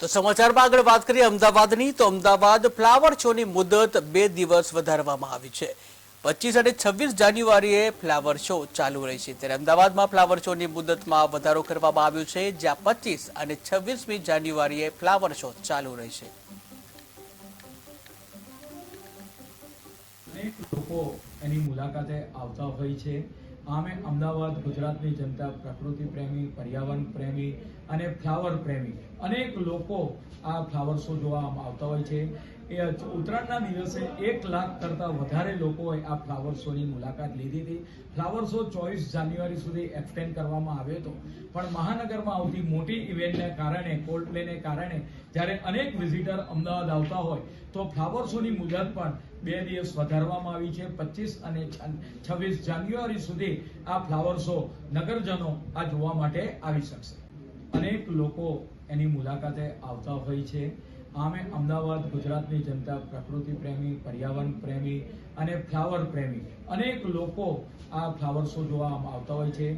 તો સમાચારમાં આગળ વાત કરીએ અમદાવાદની તો અમદાવાદ ફ્લાવર શોની મુદત 2 દિવસ વધારવામાં આવી છે। 25 અને 26 જાન્યુઆરીએ ફ્લાવર શો ચાલુ રહેશે ત્યારે અમદાવાદમાં ફ્લાવર શોની મુદતમાં વધારો કરવામાં આવ્યો છે, જ્યાં 25 અને 26મી જાન્યુઆરીએ ફ્લાવર શો ચાલુ રહેશે। અનેક લોકો એની મુલાકાતે આવતા હોય છે। આમે અમદાવાદ ગુજરાતની જનતા પ્રકૃતિ પ્રેમી, પર્યાવરણ પ્રેમી અને ફ્લાવર પ્રેમી અનેક લોકો આ ફ્લાવર શો જોવા આવતા હોય છે। એ ઉત્તરાયણના દિવસે 1 લાખ કરતા વધારે લોકોએ આ ફ્લાવર શોની મુલાકાત લીધી હતી। ફ્લાવર શો 24 જાન્યુઆરી સુધી એક્સટેન્ડ કરવામાં આવ્યો હતો, પણ મહાનગરમાં આવતી મોટી ઇવેન્ટને કારણે, કોલ્ડ પ્લેને કારણે જ્યારે અનેક વિઝિટર અમદાવાદ આવતા હોય તો ફ્લાવર શોની મુદત પણ 2 દિવસ વધારવામાં આવી છે। 25 અને 26 જાન્યુઆરી સુધી આ ફ્લાવર શો નગરજનો આ જોવા માટે આવી શકશે। અનેક લોકો એની મુલાકાતે આવતા હોય છે। આમે અમદાવાદ ગુજરાતની જનતા પ્રકૃતિ પ્રેમી, પર્યાવરણ પ્રેમી અને ફ્લાવર પ્રેમી અનેક લોકો આ ફ્લાવર શો જોવા આવતા હોય છે।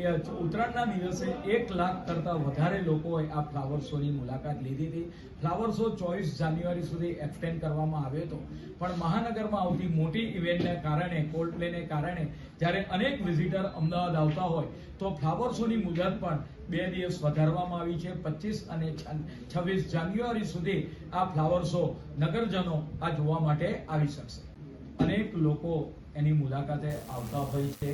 એ ઉત્તરાયણના દિવસે 1 લાખ કરતા વધારે લોકોએ આ ફ્લાવર શોની મુલાકાત લીધી હતી। ફ્લાવર શો 24 જાન્યુઆરી સુધી એક્સટેન્ડ કરવામાં આવ્યો હતો, પણ મહાનગરમાં આવતી મોટી ઇવેન્ટને કારણે, કોલ્ડ પ્લેને કારણે જ્યારે અનેક વિઝિટર અમદાવાદ આવતા હોય તો ફ્લાવર શોની મુદત પણ 2 દિવસ વધારવામાં આવી છે। 25 અને 26 જાન્યુઆરી સુધી આ ફ્લાવર શો નગરજનો આ જોવા માટે આવી શકશે। અનેક લોકો એની મુલાકાતે આવતા હોય છે।